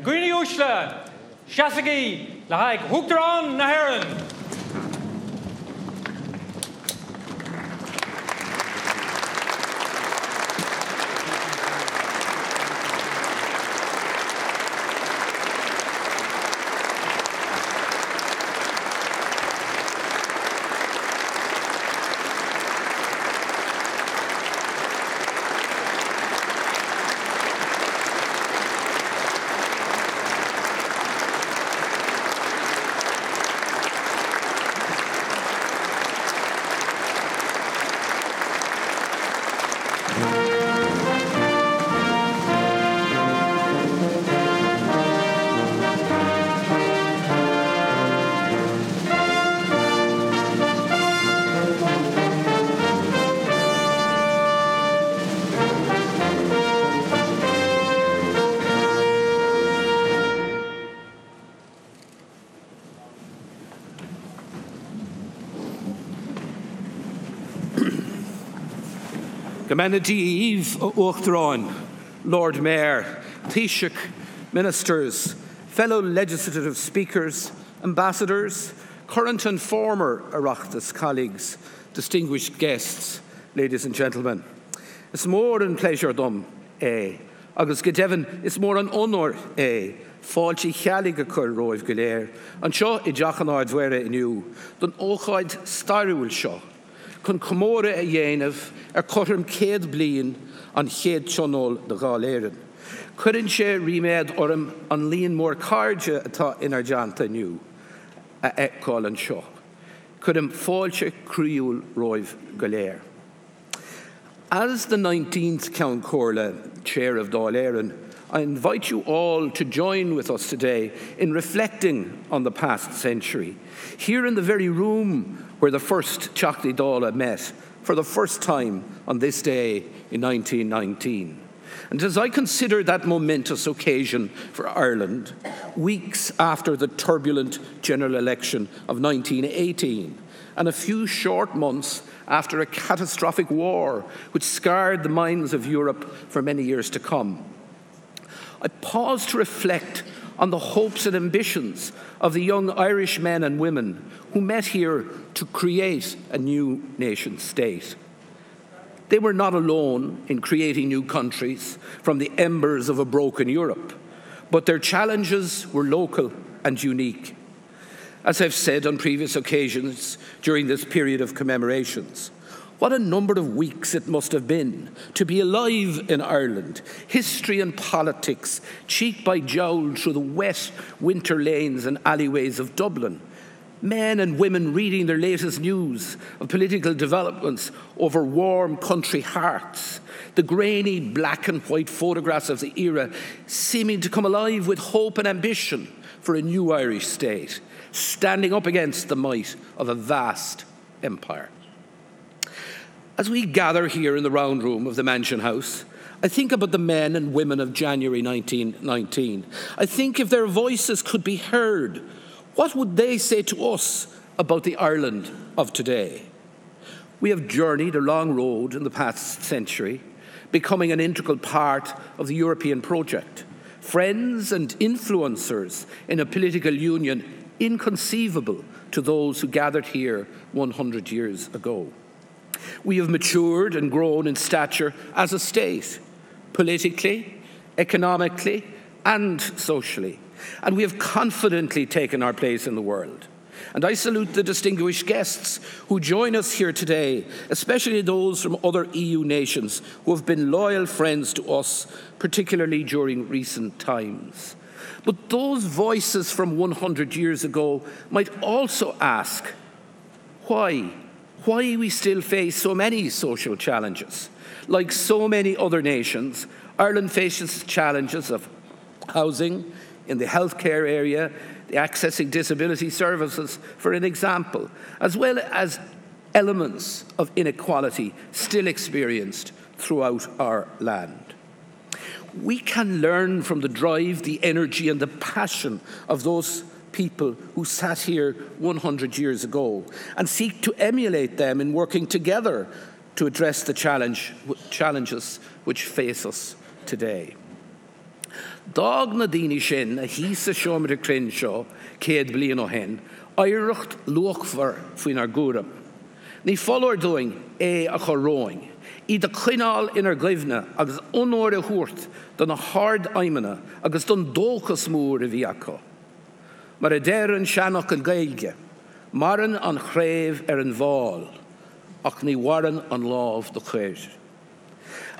Gwini Ushla, Shasagi, Lahik, Huktaran, Naharan. Eve Uachtaráin, Lord Mayor, Taoiseach, Ministers, fellow legislative speakers, ambassadors, current and former Oireachtas colleagues, distinguished guests, ladies and gentlemen. It's more an pleasure dom, agus go deimhin is mór an honor, fáilte chealaigh go chur roimh go léir, an seo I dteach an ard mhuire inniu, don ócáid stairiúil seo, chun comóra a dhéanamh curthaim 100 bliain an chéad tionól de Dáil Éireann. Cuireann sé riméad orm an líon mór cairde atá inar deanta inniu a eicáil an seo. Cuireann fáilte críúil roimh go léir. As the 19th Count Corla, Chair of Dáil Éireann, I invite you all to join with us today in reflecting on the past century, here in the very room where the first Teachtaí Dála met for the first time on this day in 1919. And as I consider that momentous occasion for Ireland, weeks after the turbulent general election of 1918, and a few short months after a catastrophic war which scarred the minds of Europe for many years to come, I pause to reflect on the hopes and ambitions of the young Irish men and women who met here to create a new nation state. They were not alone in creating new countries from the embers of a broken Europe, but their challenges were local and unique. As I've said on previous occasions during this period of commemorations, what a number of weeks it must have been to be alive in Ireland, history and politics, cheek by jowl through the wet winter lanes and alleyways of Dublin. Men and women reading their latest news of political developments over warm country hearths. The grainy black and white photographs of the era seeming to come alive with hope and ambition for a new Irish state, standing up against the might of a vast empire. As we gather here in the round room of the Mansion House, I think about the men and women of January 1919. I think if their voices could be heard, what would they say to us about the Ireland of today? We have journeyed a long road in the past century, becoming an integral part of the European project, friends and influencers in a political union inconceivable to those who gathered here 100 years ago. We have matured and grown in stature as a state, politically, economically, and socially, and we have confidently taken our place in the world. And I salute the distinguished guests who join us here today, especially those from other EU nations who have been loyal friends to us, particularly during recent times. But those voices from 100 years ago might also ask, why we still face so many social challenges. Like so many other nations, Ireland faces challenges of housing, in the healthcare area, the accessing disability services, for an example, as well as elements of inequality still experienced throughout our land. We can learn from the drive, the energy, and the passion of those people who sat here 100 years ago and seek to emulate them in working together to address the challenges which face us today. Dag na daoine sin a hís a seomra crin seo, céad bliain ó hen, oidhreacht luachmhar faoin ar gúram. Ní followar doing a choróing. Iad a chuinál inar gluimhne agus onóir a thuairt don a hard aimimena agus don dóchas mór a bhí acu. Mar a déir an seanach an gailge, maran an chréibh an bháil, ach ní waran an lámh do chuir.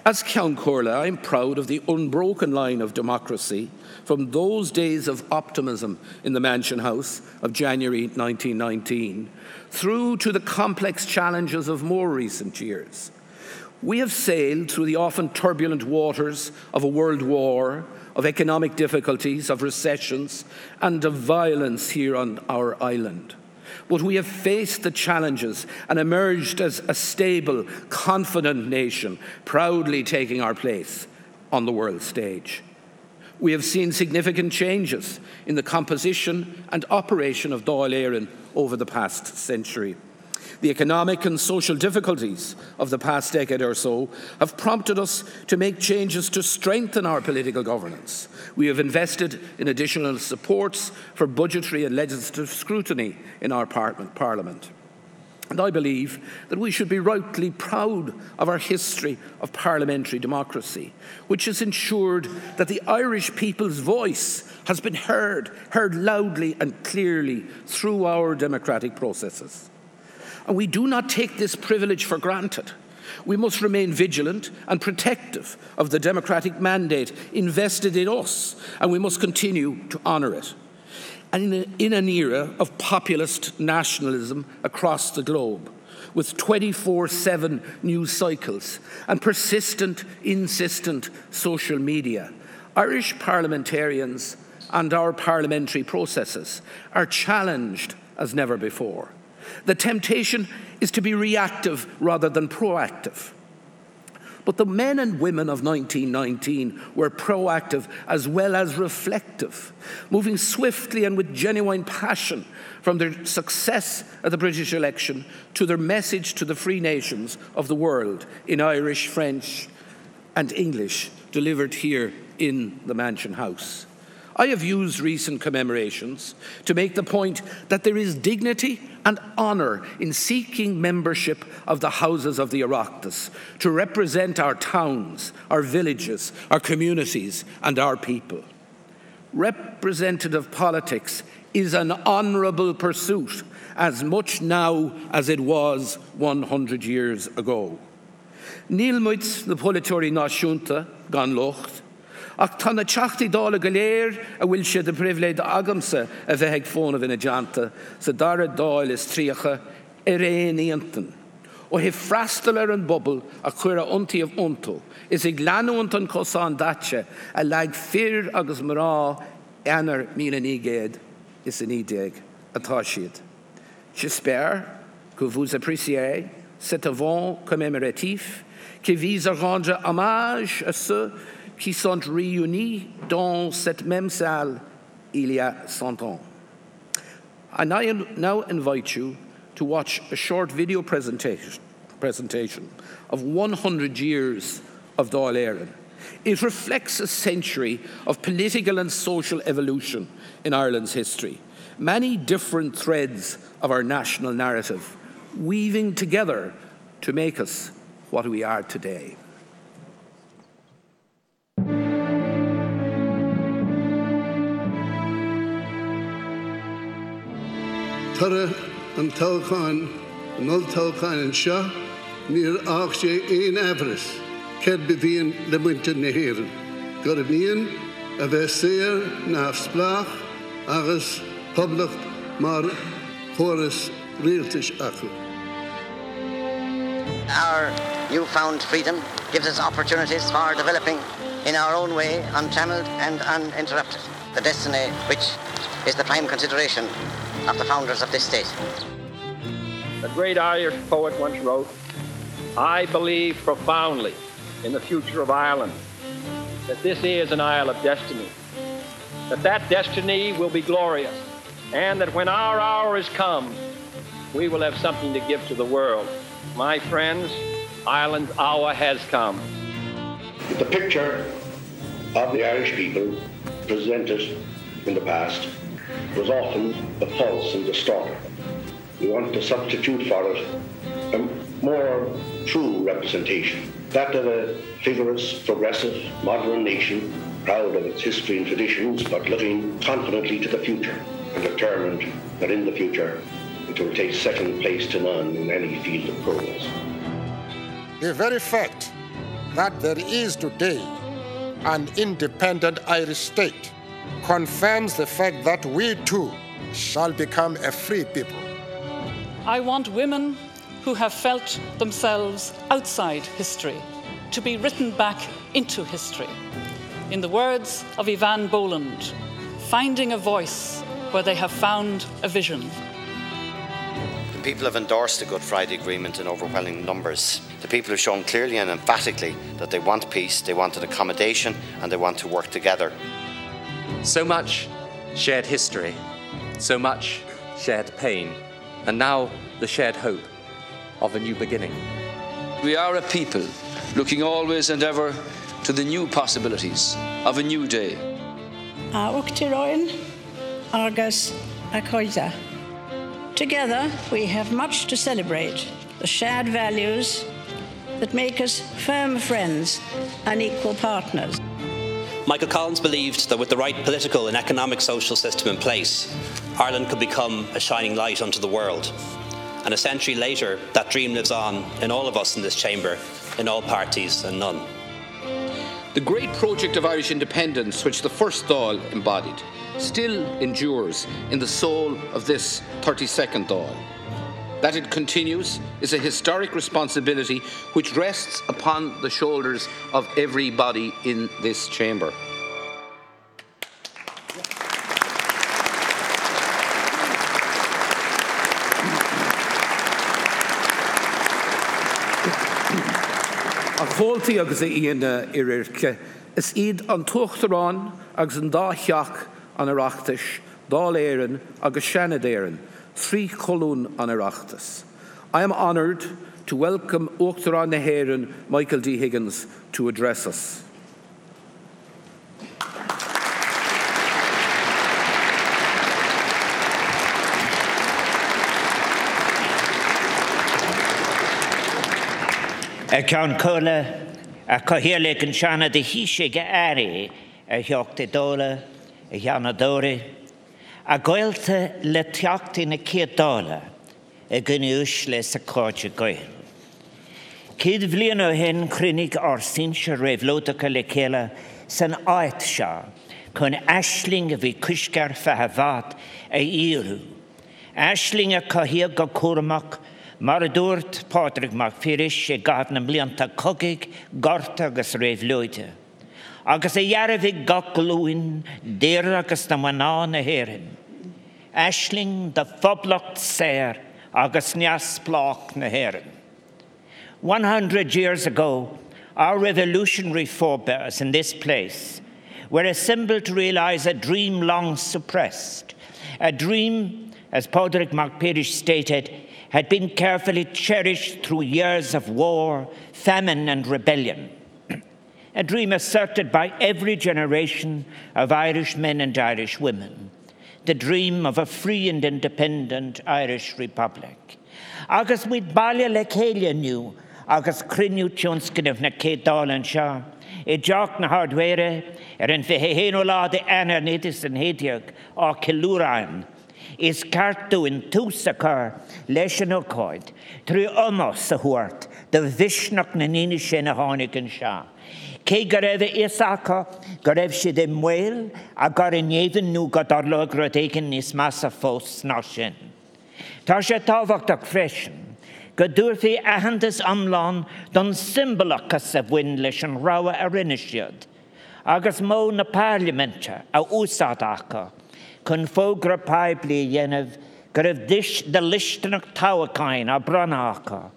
As Ceann Comhairle, I'm proud of the unbroken line of democracy from those days of optimism in the Mansion House of January 1919 through to the complex challenges of more recent years. We have sailed through the often turbulent waters of a world war, of economic difficulties, of recessions, and of violence here on our island. But we have faced the challenges and emerged as a stable, confident nation, proudly taking our place on the world stage. We have seen significant changes in the composition and operation of Dáil Éireann over the past century. The economic and social difficulties of the past decade or so have prompted us to make changes to strengthen our political governance. We have invested in additional supports for budgetary and legislative scrutiny in our Parliament. And I believe that we should be rightly proud of our history of parliamentary democracy, which has ensured that the Irish people's voice has been heard loudly and clearly through our democratic processes. And we do not take this privilege for granted. We must remain vigilant and protective of the democratic mandate invested in us, and we must continue to honour it. And in an era of populist nationalism across the globe, with 24/7 news cycles and persistent, insistent social media, Irish parliamentarians and our parliamentary processes are challenged as never before. The temptation is to be reactive rather than proactive. But the men and women of 1919 were proactive as well as reflective, moving swiftly and with genuine passion from their success at the British election to their message to the free nations of the world in Irish, French, and English, delivered here in the Mansion House. I have used recent commemorations to make the point that there is dignity and honour in seeking membership of the Houses of the Oireachtas to represent our towns, our villages, our communities and our people. Representative politics is an honourable pursuit as much now as it was 100 years ago. Níl muid na polaitóirí náisiúnta gan locht, ach tá na teachtaí dála go léir a bhfuil siad a pribhléid agamsa a bheith ag fóna bhína deanta sa dara dáil is tríocha réon íontan. ó hí freastal an bubble a chuir a untaíomh untó, is ag leanúint an cosán daite a leag fir agus mará anar míle nígéad is an ídeag atá siad. J'espère que vous appréciez cet avant commémoratif qui vise à rendre hommage à ceux qui sont réunis dans cette même salle il y a 100 ans. I now invite you to watch a short video presentation of 100 years of Dáil Éireann. It reflects a century of political and social evolution in Ireland's history, many different threads of our national narrative, weaving together to make us what we are today. Tara an tauchan, nul tauchan an sha, near Akshay ein Everest, Ked Bivien le Winter Neheran. Gorabnian, a Vesseer, Naf Splach, Agus, Public, Mar, Horus, Realtish Aku. Our newfound freedom gives us opportunities for developing in our own way, untrammeled and uninterrupted, the destiny which is the prime consideration of the founders of this state. The great Irish poet once wrote, "I believe profoundly in the future of Ireland, that this is an isle of destiny, that destiny will be glorious, and that when our hour is come, we will have something to give to the world." My friends, Ireland's hour has come. The picture of the Irish people presented in the past was often false and distorted. We want to substitute for it a more true representation, that of a vigorous, progressive, modern nation, proud of its history and traditions, but looking confidently to the future and determined that in the future it will take second place to none in any field of progress. The very fact that there is today an independent Irish state confirms the fact that we too shall become a free people. I want women who have felt themselves outside history to be written back into history. In the words of Ivan Boland, finding a voice where they have found a vision. The people have endorsed the Good Friday Agreement in overwhelming numbers. The people have shown clearly and emphatically that they want peace, they want an accommodation, and they want to work together. So much shared history, so much shared pain, and now the shared hope of a new beginning. We are a people looking always and ever to the new possibilities of a new day. Together, we have much to celebrate, the shared values that make us firm friends and equal partners. Michael Collins believed that with the right political and economic social system in place, Ireland could become a shining light unto the world. And a century later, that dream lives on in all of us in this chamber, in all parties and none. The great project of Irish independence, which the first Dáil embodied, still endures in the soul of this 32nd Dáil. That it continues is a historic responsibility which rests upon the shoulders of everybody in this chamber. Fóltaí agus íon irirce, is iad an tuachtarán agus an dátheach an Oireachtais, Dáil Éireann agus Seanad Éireann, three colún an Oireachtas. I am honoured to welcome Uachtarán na Héireann Michael D. Higgins to address us. Ceann cóla a cohéalaigh an seanna de híise go airí a theachta dóla a cheannadóra a ghailta le teachtaí na céad dála a gniúis le sa cóide gail. Céad bhliain ó hen chruinnig arsínse réibhlódacha le chéile san áit seo chun aisling a bhí cúiscear fethevad a íorú. Aisling a cohéal go cuaramach mar a dúirt Pádraig Mac Piarais sé gad na blianta cogaigh gorta agus réibhlóide. Agus a dhearbhigh gach glúin déir agus na maná na Héireann. Aisling de phoblacht séir agus neas plách na Héireann. 100 years ago, our revolutionary forebears in this place were assembled to realize a dream long suppressed. A dream, as Pádraig Mac Piarais stated, had been carefully cherished through years of war, famine and rebellion. A dream asserted by every generation of Irish men and Irish women. The dream of a free and independent Irish Republic. Agus muid baile le chéile nniu, agus criniú tionscinmh na céad dálan seo, I deach na hardware an fithe héanolá de anar nétis an héideag á Kilúráin. Is cartú in túsachar leis an ócáid, trú omos sa huairt, de bhisnach na níine sin a tháinig an seo. Cé go raibh isacha, go raibh siad i mhaol a gar in éideann nó go darlóg rud éigean níos measa fós ná sin. Tá sé tábhachtach freisin, go dúirtí aitheantas amláin don symbolachas sa bhain leis an ráha a rinne siad, agus mó na Parliamente a úsáideacha, chun fógra paibli dhéanamh go raibh de listeanach tábhacáin a branacha,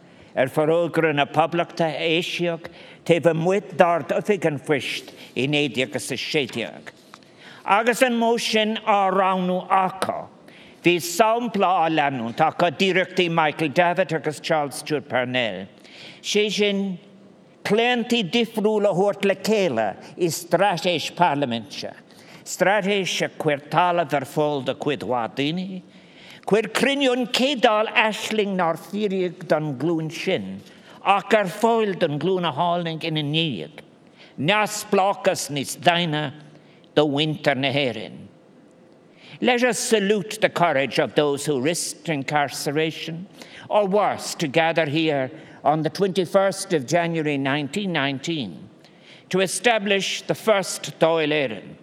farógra na poblachta éisiach taobh a muid dart a fig an fuist I néideag agus a séideag. Agus an mó sin á ránú acha, hí sampla á leanún tá go díreachtaí Michael David agus Charles Stewart Parnell. Sé sin Plenty difrúla hort le céla is stratéis parlamentse. Stratéis a cuirtala verfol de cuidwadini, quir crinion cédal ashling nar fíriag don glún sin, ac ar foil don glún a hálning in a níag. Nas blockas nis daina the winter na Éireann. Let us salute the courage of those who risked incarceration, or worse, to gather here on the 21st of January 1919 to establish the first Dáil Éireann.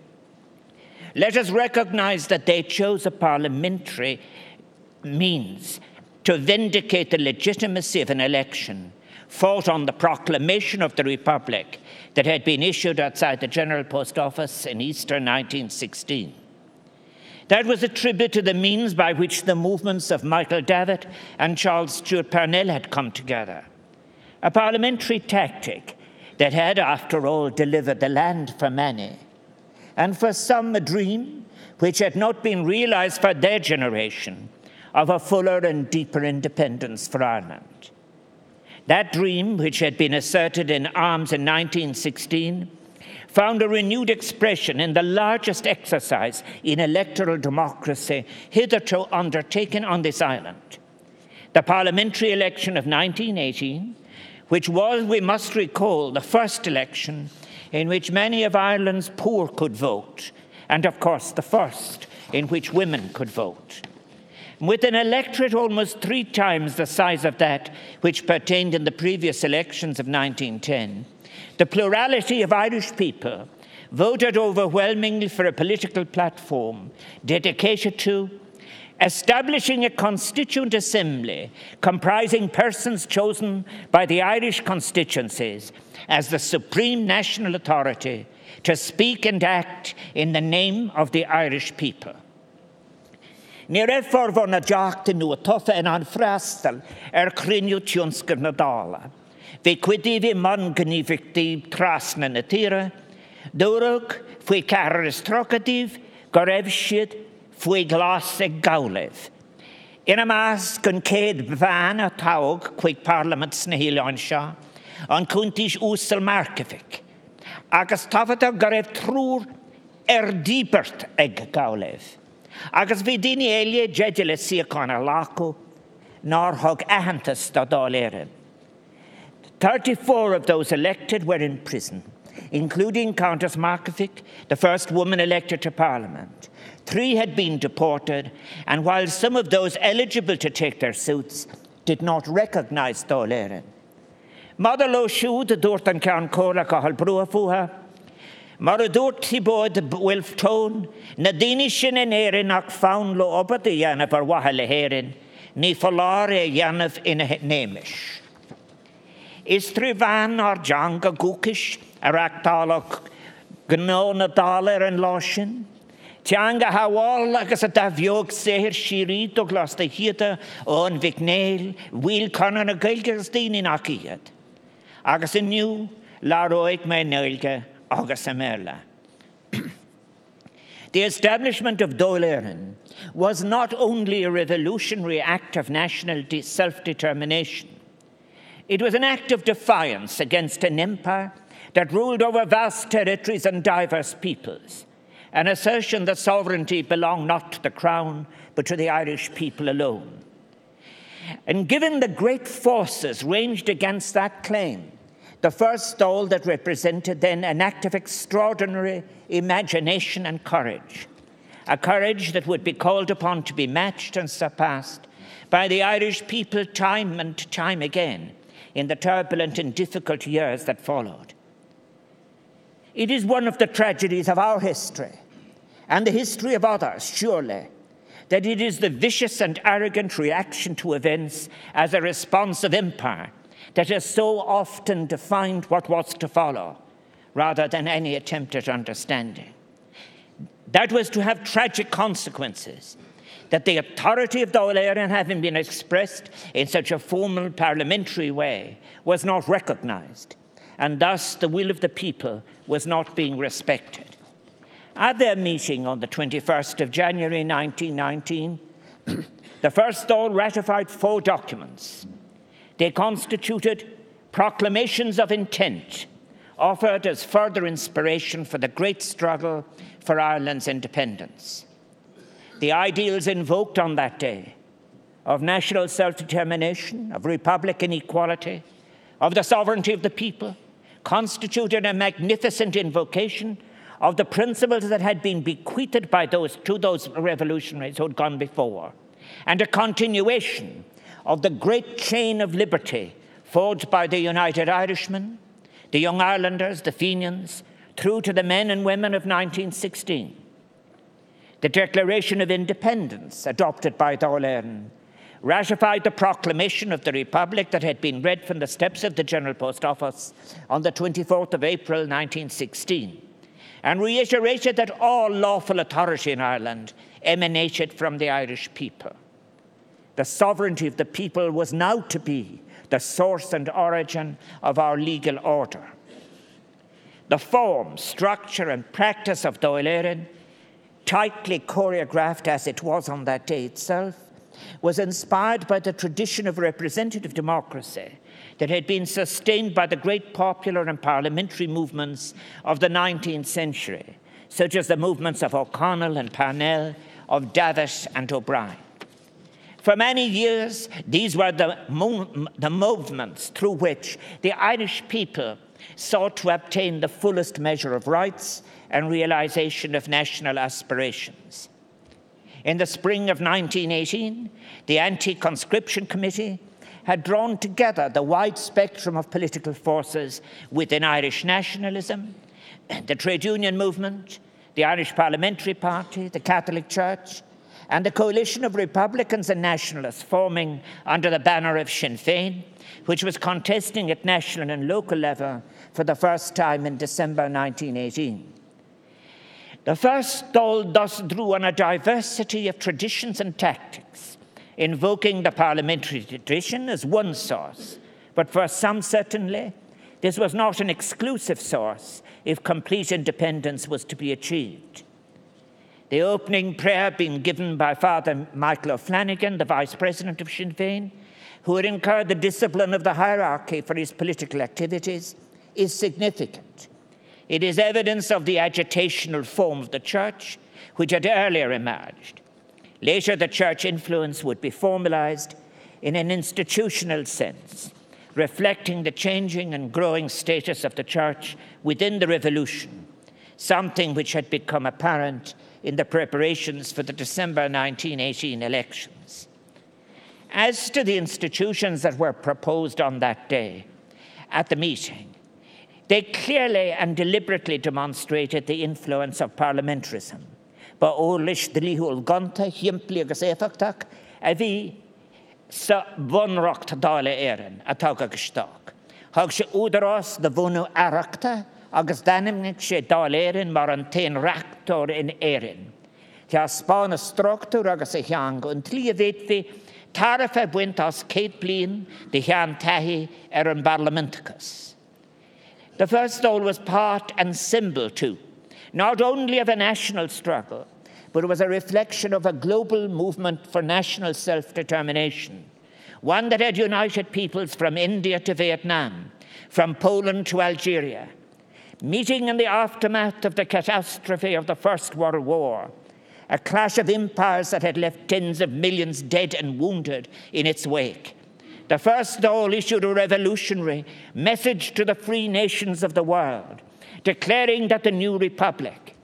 Let us recognize that they chose a parliamentary means to vindicate the legitimacy of an election fought on the proclamation of the Republic that had been issued outside the General Post Office in Easter 1916. That was a tribute to the means by which the movements of Michael Davitt and Charles Stewart Parnell had come together. A parliamentary tactic that had, after all, delivered the land for many, and for some a dream which had not been realized for their generation of a fuller and deeper independence for Ireland. That dream, which had been asserted in arms in 1916, found a renewed expression in the largest exercise in electoral democracy hitherto undertaken on this island. The parliamentary election of 1918, which was, we must recall, the first election in which many of Ireland's poor could vote, and of course the first in which women could vote. With an electorate almost 3 times the size of that which pertained in the previous elections of 1910, the plurality of Irish people voted overwhelmingly for a political platform dedicated to establishing a constituent assembly comprising persons chosen by the Irish constituencies as the supreme national authority to speak and act in the name of the Irish people. Ní raibh formhór na deachta nua tofa in an freastal criniú tionscar na dála. Bhí cuidíhí man gníomhachtaí trasna na tíre, dúrach faoi ceathar is trocadíh go raibh siad faoi glas ag gabhléibh. Ina más gon céad bhean a tág chuig Parliament na Héileáin seo, an cúntais úsal Marcavic, agus tafada go raibh trúr díbert ag gabhléibh. Agus bhí daoine éile deide le síocháin a lácu, nár thug aitheantas do Dáil Éireann. 34 of those elected were in prison, including Countess Markovic, the first woman elected to Parliament. 3 had been deported, and while some of those eligible to take their suits did not recognize Dáil Éireann. Mother lo siúd a dúirt an ceann córa go hall brua fuha, mar a dúirt tibóid Wilf Tone, na daoine sin in Éireann ach fán lo obad a dhéanamh ar watha le Éireann, ní foláir a dhéanamh ina néimiis. Is trúbhain ar dean go gúcis ar actálach gnó na dála ar an lá sin? Teanga haháil agus a da bheog séhir sirí do glas de hiada ón vicnéil, bhuiil conan na gailge agus daoine nach iad. Agus inniu, láróig mé nailge agus a merla. The establishment of Dáil Éireann was not only a revolutionary act of national self-determination. It was an act of defiance against an empire that ruled over vast territories and diverse peoples, an assertion that sovereignty belonged not to the crown, but to the Irish people alone. And given the great forces ranged against that claim, the first Dáil that represented then an act of extraordinary imagination and courage, a courage that would be called upon to be matched and surpassed by the Irish people time and time again in the turbulent and difficult years that followed. It is one of the tragedies of our history, and the history of others, surely, that it is the vicious and arrogant reaction to events as a response of empire that has so often defined what was to follow, rather than any attempt at understanding. That was to have tragic consequences, that the authority of Dáil Éireann, having been expressed in such a formal parliamentary way, was not recognized, and thus the will of the people was not being respected. At their meeting on the 21st of January 1919, the first Dáil ratified 4 documents. They constituted proclamations of intent offered as further inspiration for the great struggle for Ireland's independence. The ideals invoked on that day of national self-determination, of republican equality, of the sovereignty of the people, constituted a magnificent invocation of the principles that had been bequeathed by those revolutionaries who had gone before, and a continuation of the great chain of liberty forged by the United Irishmen, the Young Irelanders, the Fenians, through to the men and women of 1916. The Declaration of Independence, adopted by Dáil Éireann, ratified the proclamation of the Republic that had been read from the steps of the General Post Office on the 24th of April 1916, and reiterated that all lawful authority in Ireland emanated from the Irish people. The sovereignty of the people was now to be the source and origin of our legal order. The form, structure, and practice of Dáil Éireann, tightly choreographed as it was on that day itself, was inspired by the tradition of representative democracy that had been sustained by the great popular and parliamentary movements of the 19th century, such as the movements of O'Connell and Parnell, of Davitt and O'Brien. For many years, these were the movements through which the Irish people sought to obtain the fullest measure of rights and realization of national aspirations. In the spring of 1918, the Anti-Conscription Committee had drawn together the wide spectrum of political forces within Irish nationalism, the trade union movement, the Irish Parliamentary Party, the Catholic Church, and the coalition of Republicans and nationalists forming under the banner of Sinn Féin, which was contesting at national and local level for the first time in December 1918. The first Dáil thus drew on a diversity of traditions and tactics, invoking the parliamentary tradition as one source, but for some certainly, this was not an exclusive source if complete independence was to be achieved. The opening prayer being given by Father Michael O'Flanagan, the Vice President of Sinn Féin, who had incurred the discipline of the hierarchy for his political activities, is significant. It is evidence of the agitational form of the Church, which had earlier emerged. Later, the Church influence would be formalized in an institutional sense, reflecting the changing and growing status of the Church within the Revolution, something which had become apparent in the preparations for the December 1918 elections. As to the institutions that were proposed on that day at the meeting, they clearly and deliberately demonstrated the influence of parliamentarism. Ba ólis dlíhúil ganta himpli agus éfachtak a bhí sa bhunracht Dáil Éireann atá agusták. Thug sé údarás de bhunú airachta agus danimnig sé Dáil Éireann mar an tain reachtor in Éireann. Tá spána struchtúr agus a cheang an tlí a bhéadfi tarifa buint as céad bliain de chean taithí an Parlamenticus. The first Dáil was part and symbol, too, not only of a national struggle, but it was a reflection of a global movement for national self-determination, one that had united peoples from India to Vietnam, from Poland to Algeria, meeting in the aftermath of the catastrophe of the First World War, a clash of empires that had left tens of millions dead and wounded in its wake. The first Dáil issued a revolutionary message to the free nations of the world, declaring that the new republic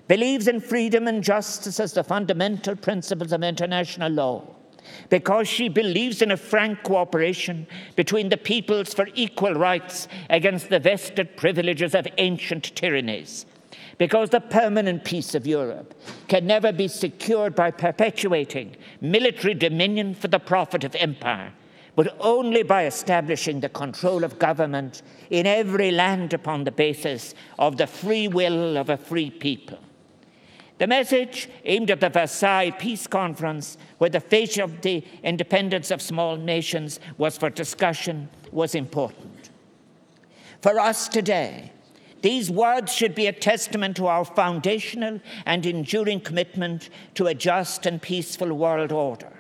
believes in freedom and justice as the fundamental principles of international law, because she believes in a frank cooperation between the peoples for equal rights against the vested privileges of ancient tyrannies, because the permanent peace of Europe can never be secured by perpetuating military dominion for the profit of empire, but only by establishing the control of government in every land upon the basis of the free will of a free people. The message aimed at the Versailles Peace Conference, where the fate of the independence of small nations was for discussion, was important. For us today, these words should be a testament to our foundational and enduring commitment to a just and peaceful world order.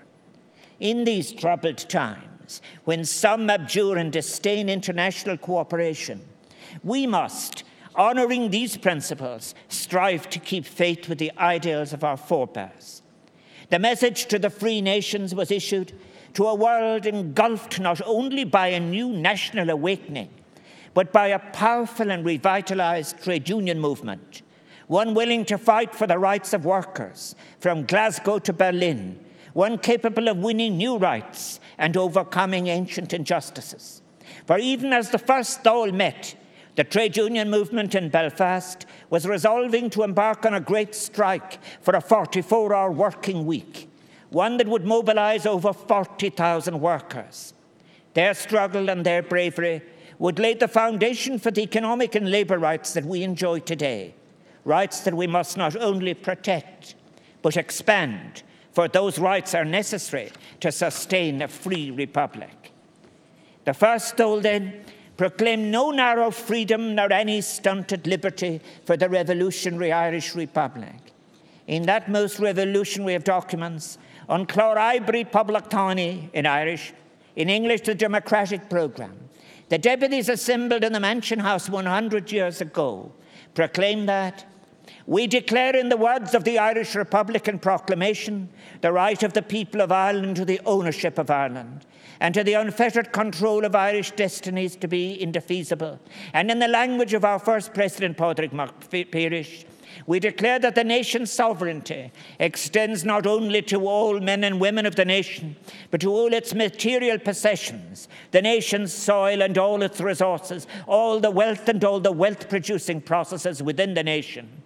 In these troubled times, times, when some abjure and disdain international cooperation, we must, honouring these principles, strive to keep faith with the ideals of our forebears. The message to the free nations was issued to a world engulfed not only by a new national awakening, but by a powerful and revitalized trade union movement, one willing to fight for the rights of workers from Glasgow to Berlin, one capable of winning new rights and overcoming ancient injustices. For even as the first Dáil met, the trade union movement in Belfast was resolving to embark on a great strike for a 44-hour working week, one that would mobilize over 40,000 workers. Their struggle and their bravery would lay the foundation for the economic and labour rights that we enjoy today, rights that we must not only protect, but expand, for those rights are necessary to sustain a free republic. The first Dáil, then, proclaimed no narrow freedom nor any stunted liberty for the revolutionary Irish Republic. In that most revolutionary of documents, on Chlor-Ibri Public Tánaí in Irish, in English the Democratic Programme, the deputies assembled in the Mansion House 100 years ago proclaimed that we declare in the words of the Irish Republican Proclamation the right of the people of Ireland to the ownership of Ireland and to the unfettered control of Irish destinies to be indefeasible. And in the language of our first President, Padraig MacPeiris, we declare that the nation's sovereignty extends not only to all men and women of the nation, but to all its material possessions, the nation's soil and all its resources, all the wealth and all the wealth-producing processes within the nation.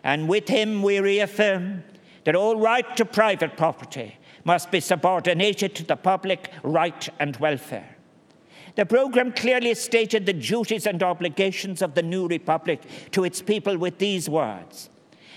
And with him we reaffirm that all right to private property must be subordinated to the public right and welfare. The programme clearly stated the duties and obligations of the new republic to its people with these words: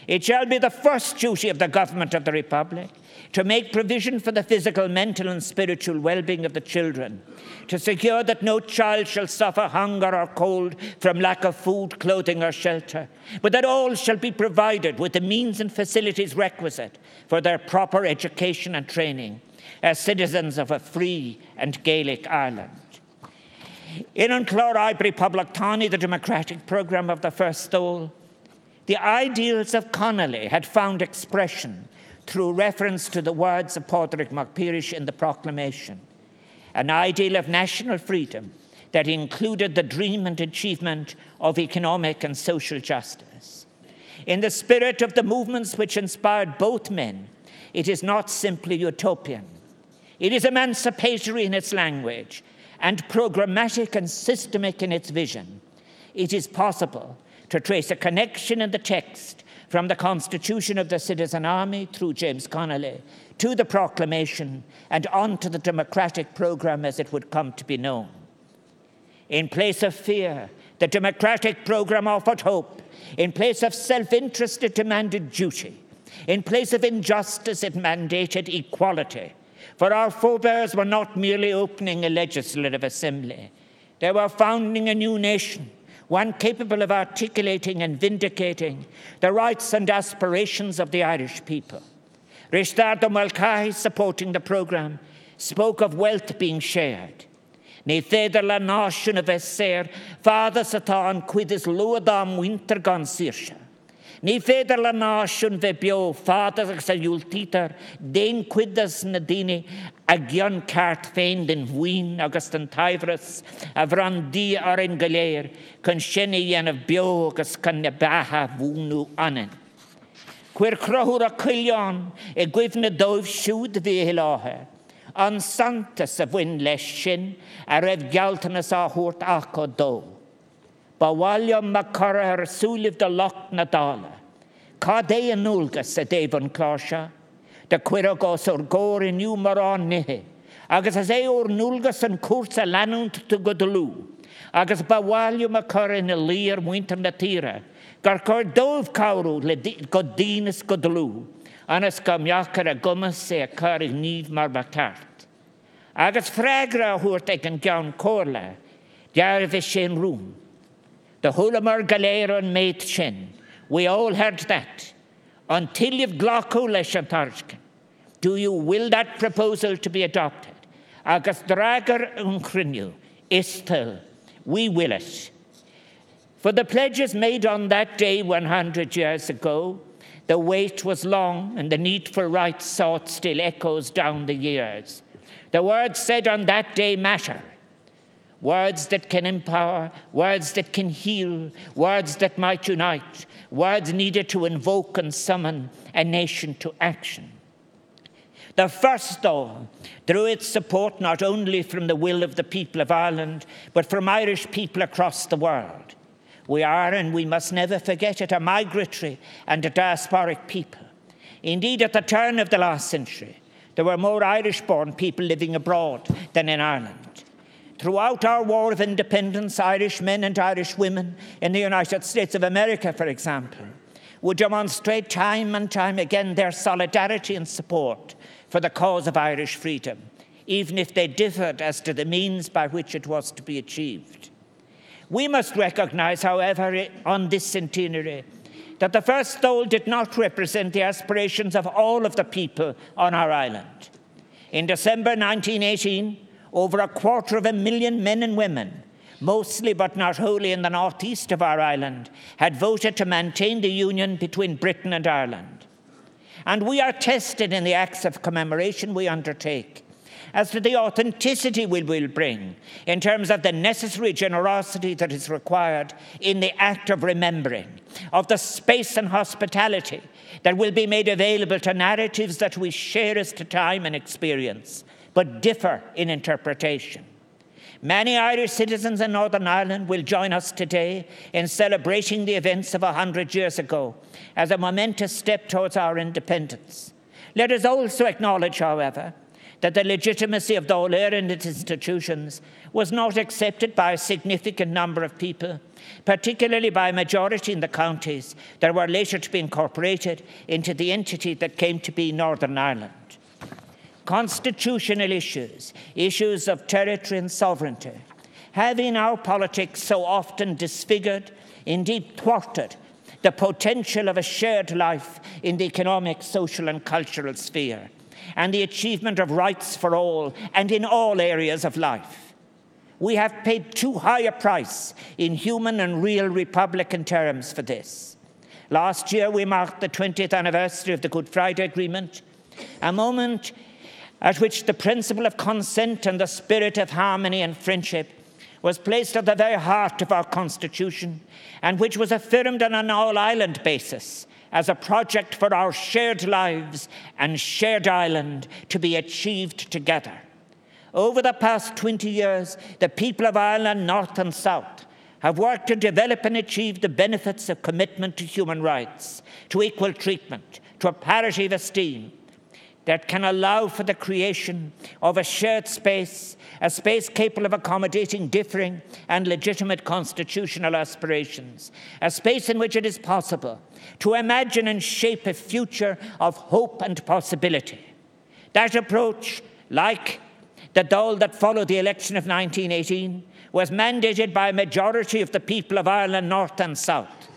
it shall be the first duty of the government of the republic to make provision for the physical, mental and spiritual well-being of the children, to secure that no child shall suffer hunger or cold from lack of food, clothing or shelter, but that all shall be provided with the means and facilities requisite for their proper education and training as citizens of a free and Gaelic Ireland. In Chlor-Ibri Public Tánaí, the democratic programme of the first Dáil, the ideals of Connolly had found expression through reference to the words of Padraig MacPeiris in the proclamation, an ideal of national freedom that included the dream and achievement of economic and social justice. In the spirit of the movements which inspired both men, it is not simply utopian. It is emancipatory in its language and programmatic and systemic in its vision. It is possible to trace a connection in the text from the Constitution of the Citizen Army through James Connolly to the proclamation and on to the democratic programme as it would come to be known. In place of fear, the democratic programme offered hope. In place of self-interest, it demanded duty. In place of injustice, it mandated equality. For our forebears were not merely opening a legislative assembly. They were founding a new nation, one capable of articulating and vindicating the rights and aspirations of the Irish people. Ristardo Mulcahy, supporting the programme, spoke of wealth being shared. Ní féidir le náisiún a bheith séir, fadas atá an cuid is luadam winter gan sirse. Ní féidir le náisiún bheith bio, fadas agus a iúltítar, déin cuidas na daoine a gcion ceart féin den bhuin agus den taimhras a bhran dí ar an goléir, chun sin a dhéanamh bio agus chun na batha bhúnú anan. Cuir crothúr a cuileán I gcuimh na dóibh siúd bhí láthair. An santa sa bhain leis sin a raibh gealtanas á thuairt ach go dó. Ba bhaile ma cara ar súlibh de loch na dála. Cá dé an núlgas sa déobh cláise, de cuir agus o'r gór iniu mar an nithe, agus as o'r núlgas an cwrs a lanúnt to go dlú, agus ba bhaile ma cara na lír muinter na tíre, gar cor dóibh cawrú le go dínas go dlú, anas go meachar a gumas sé a car I níomh mar ba ceart. Agus freagra a thuairt ag an gceann cóirle, dear bheith sin rúm. The Hulamar Galeron made sin. We all heard that. Until you've glaucú leis an tarjcan. Do you will that proposal to be adopted? agus dragar unchrinu, istel, we will it. For the pledges made on that day 100 years ago, the wait was long and the need for right sought still echoes down the years. The words said on that day matter. Words that can empower, words that can heal, words that might unite, words needed to invoke and summon a nation to action. The first, though, drew its support not only from the will of the people of Ireland, but from Irish people across the world. We are, and we must never forget it, a migratory and a diasporic people. Indeed, at the turn of the last century, there were more Irish-born people living abroad than in Ireland. Throughout our War of Independence, Irish men and Irish women in the United States of America, for example, would demonstrate time and time again their solidarity and support for the cause of Irish freedom, even if they differed as to the means by which it was to be achieved. We must recognise, however, on this centenary, that the first Dáil did not represent the aspirations of all of the people on our island. In December 1918, over 250,000 men and women, mostly but not wholly in the northeast of our island, had voted to maintain the union between Britain and Ireland. And we are tested in the acts of commemoration we undertake as to the authenticity we will bring in terms of the necessary generosity that is required in the act of remembering, of the space and hospitality that will be made available to narratives that we share as to time and experience, but differ in interpretation. Many Irish citizens in Northern Ireland will join us today in celebrating the events of 100 years ago as a momentous step towards our independence. Let us also acknowledge, however, that the legitimacy of Dáil Éireann and its institutions was not accepted by a significant number of people, particularly by a majority in the counties that were later to be incorporated into the entity that came to be Northern Ireland. Constitutional issues, issues of territory and sovereignty, have in our politics so often disfigured, indeed thwarted, the potential of a shared life in the economic, social and cultural sphere, and the achievement of rights for all and in all areas of life. We have paid too high a price in human and real republican terms for this. Last year we marked the 20th anniversary of the Good Friday Agreement, a moment at which the principle of consent and the spirit of harmony and friendship was placed at the very heart of our Constitution, and which was affirmed on an all-island basis as a project for our shared lives and shared island to be achieved together. Over the past 20 years, the people of Ireland, North and South, have worked to develop and achieve the benefits of commitment to human rights, to equal treatment, to a parity of esteem, that can allow for the creation of a shared space, a space capable of accommodating differing and legitimate constitutional aspirations, a space in which it is possible to imagine and shape a future of hope and possibility. That approach, like the Dáil that followed the election of 1918, was mandated by a majority of the people of Ireland, North and South.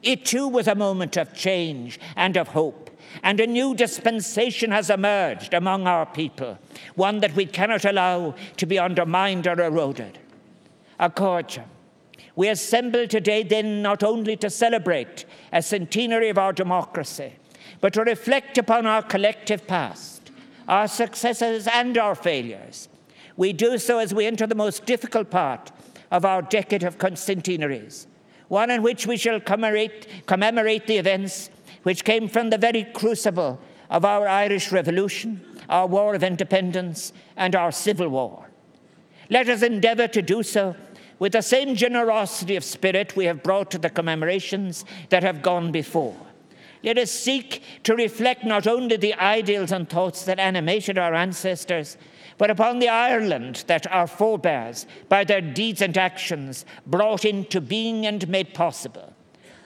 It too was a moment of change and of hope. And a new dispensation has emerged among our people, one that we cannot allow to be undermined or eroded. Accordia. We assemble today then not only to celebrate a centenary of our democracy, but to reflect upon our collective past, our successes and our failures. We do so as we enter the most difficult part of our Decade of Centenaries, one in which we shall commemorate the events which came from the very crucible of our Irish Revolution, our War of Independence, and our Civil War. Let us endeavour to do so with the same generosity of spirit we have brought to the commemorations that have gone before. Let us seek to reflect not only the ideals and thoughts that animated our ancestors, but upon the Ireland that our forebears, by their deeds and actions, brought into being and made possible.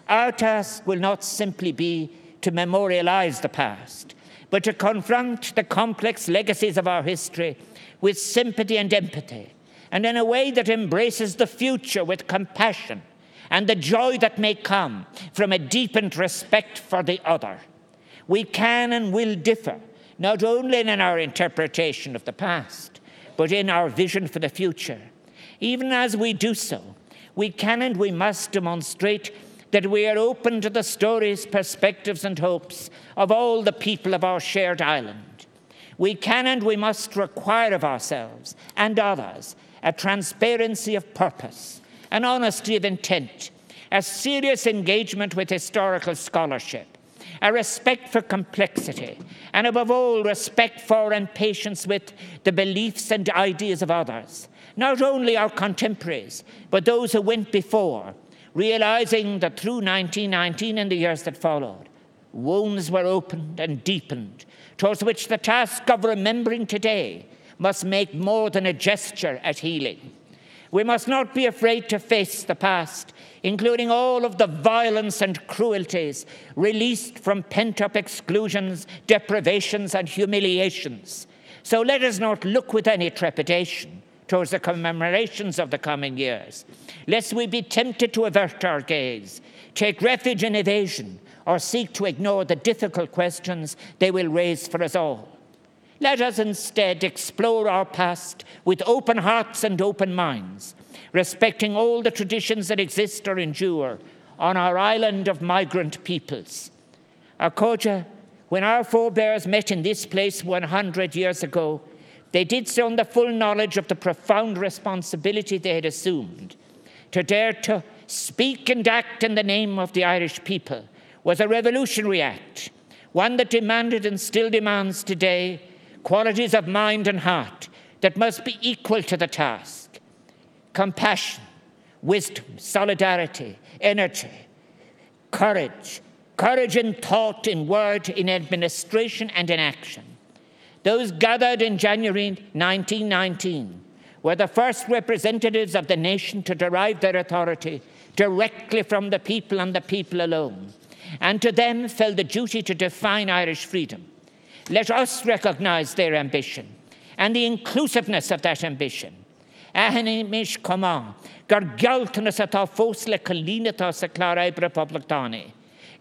Our task will not simply be to memorialize the past, but to confront the complex legacies of our history with sympathy and empathy, and in a way that embraces the future with compassion and the joy that may come from a deepened respect for the other. We can and will differ, not only in our interpretation of the past, but in our vision for the future. Even as we do so, we can and we must demonstrate that we are open to the stories, perspectives and hopes of all the people of our shared island. We can and we must require of ourselves and others a transparency of purpose, an honesty of intent, a serious engagement with historical scholarship, a respect for complexity, and above all, respect for and patience with the beliefs and ideas of others, not only our contemporaries, but those who went before, realizing that through 1919 and the years that followed, wounds were opened and deepened, towards which the task of remembering today must make more than a gesture at healing. We must not be afraid to face the past, including all of the violence and cruelties released from pent-up exclusions, deprivations, and humiliations. So let us not look with any trepidation towards the commemorations of the coming years, lest we be tempted to avert our gaze, take refuge in evasion, or seek to ignore the difficult questions they will raise for us all. Let us instead explore our past with open hearts and open minds, respecting all the traditions that exist or endure on our island of migrant peoples. Akoja, when our forebears met in this place 100 years ago, they did so in the full knowledge of the profound responsibility they had assumed. To dare to speak and act in the name of the Irish people was a revolutionary act, one that demanded and still demands today qualities of mind and heart that must be equal to the task. Compassion, wisdom, solidarity, energy, courage in thought, in word, in administration, and in action. Those gathered in January 1919 were the first representatives of the nation to derive their authority directly from the people and the people alone. And to them fell the duty to define Irish freedom. Let us recognise their ambition and the inclusiveness of that ambition. Ahanimish Kama, Gargaltanas atá fós le Kalinatas a Claraibra Publictani.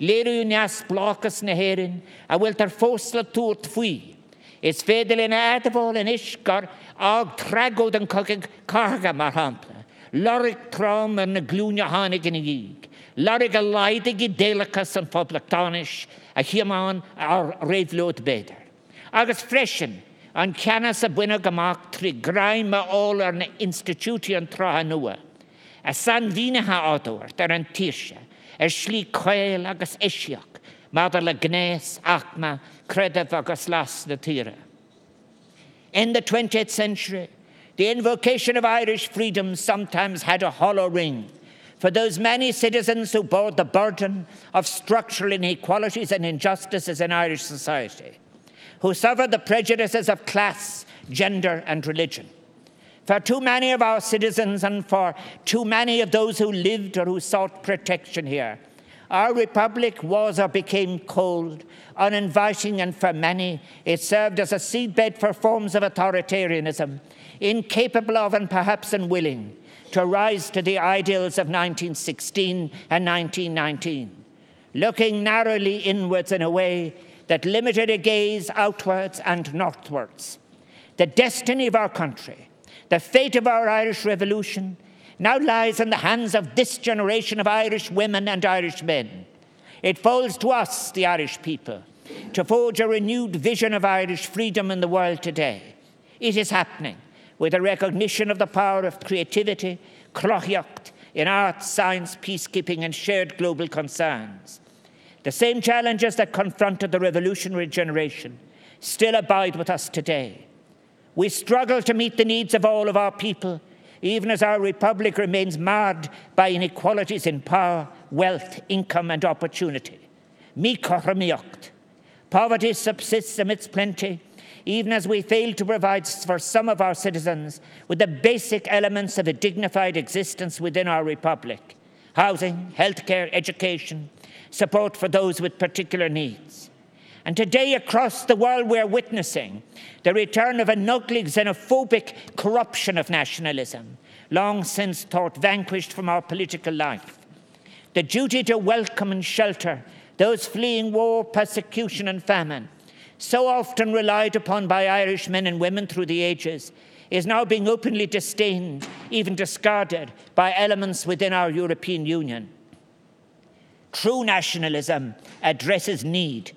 Leru Nias Blockus Neherin, a Wilter fós le Tourt Fui. Is fedel in Adavol and Ishgar, Og Tragod and Karga Marhampla. Lorik Trom and Glúnia Hanig in Yig. Lorig a Leidig Delicus and Publictanish, a Human or Ravlod Beder. Agus freshen, an canas a buena gamak tri graima all an institution trahanua. A san vina ha odor, der an tirsha, a shli coel agus ishiak, mother la gnes, achma, credev agus las the tira. In the 20th century, the invocation of Irish freedom sometimes had a hollow ring for those many citizens who bore the burden of structural inequalities and injustices in Irish society, who suffered the prejudices of class, gender, and religion. For too many of our citizens and for too many of those who lived or who sought protection here, our republic was or became cold, uninviting, and for many it served as a seedbed for forms of authoritarianism, incapable of and perhaps unwilling to rise to the ideals of 1916 and 1919, looking narrowly inwards in a way that limited a gaze outwards and northwards. The destiny of our country, the fate of our Irish Revolution, now lies in the hands of this generation of Irish women and Irish men. It falls to us, the Irish people, to forge a renewed vision of Irish freedom in the world today. It is happening with a recognition of the power of creativity, crochiocht, in arts, science, peacekeeping, and shared global concerns. The same challenges that confronted the revolutionary generation still abide with us today. We struggle to meet the needs of all of our people, even as our republic remains marred by inequalities in power, wealth, income, and opportunity. Poverty subsists amidst plenty, even as we fail to provide for some of our citizens with the basic elements of a dignified existence within our republic: housing, healthcare, education, support for those with particular needs. And today across the world we're witnessing the return of an ugly xenophobic corruption of nationalism, long since thought vanquished from our political life. The duty to welcome and shelter those fleeing war, persecution and famine, so often relied upon by Irish men and women through the ages, is now being openly disdained, even discarded by elements within our European Union. True nationalism addresses need,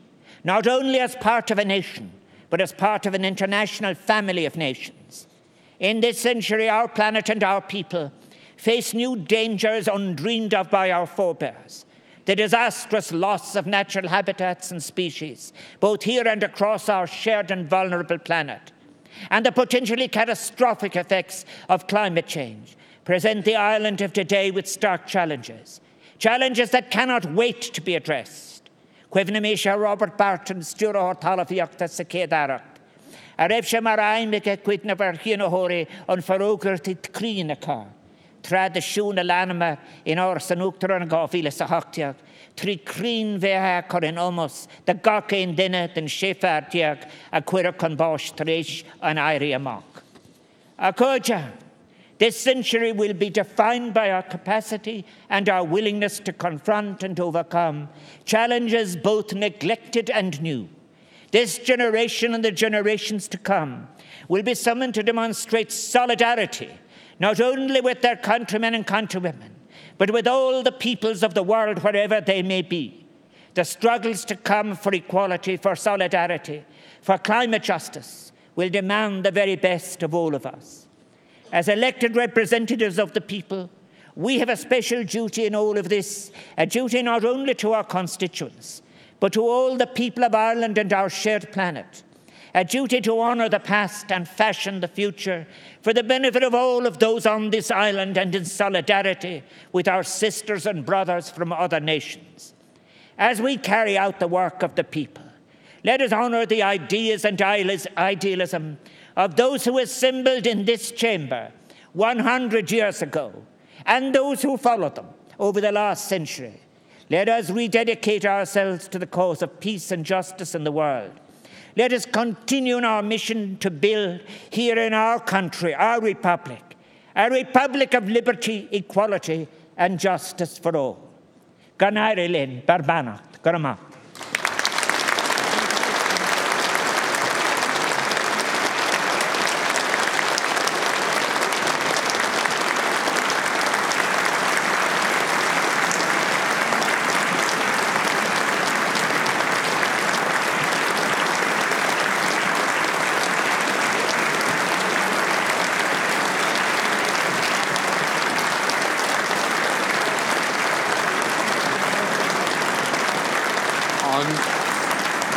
not only as part of a nation, but as part of an international family of nations. In this century, our planet and our people face new dangers undreamed of by our forebears. The disastrous loss of natural habitats and species, both here and across our shared and vulnerable planet, and the potentially catastrophic effects of climate change present the island of today with stark challenges. Challenges that cannot wait to be addressed. Quivnamisha Robert Barton, Stewart Hortalafiachta Sakedarak. Arevsha Maraimike Quidnaver Hinohori on Farogurti Krinaka. Trad the Shuna Lanama in our Sanuktaran Gavila Sahaktiak. Tri Krin Veha Corin Omos, the Gakain Dinner, then Shefartiak, a Quiracon Bosch Trish, and Iria Mark. Akoja. This century will be defined by our capacity and our willingness to confront and overcome challenges both neglected and new. This generation and the generations to come will be summoned to demonstrate solidarity, not only with their countrymen and countrywomen, but with all the peoples of the world wherever they may be. The struggles to come for equality, for solidarity, for climate justice will demand the very best of all of us. As elected representatives of the people, we have a special duty in all of this, a duty not only to our constituents, but to all the people of Ireland and our shared planet, a duty to honour the past and fashion the future for the benefit of all of those on this island and in solidarity with our sisters and brothers from other nations. As we carry out the work of the people, let us honour the ideas and idealism of those who assembled in this chamber 100 years ago, and those who followed them over the last century. Let us rededicate ourselves to the cause of peace and justice in the world. Let us continue in our mission to build here in our country, our republic, a republic of liberty, equality, and justice for all. Dáil Éireann, Barbanach, Garamak.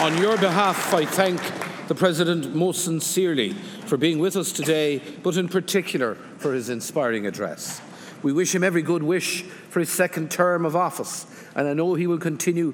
On your behalf, I thank the President most sincerely for being with us today, but in particular for his inspiring address. We wish him every good wish for his second term of office, and I know he will continue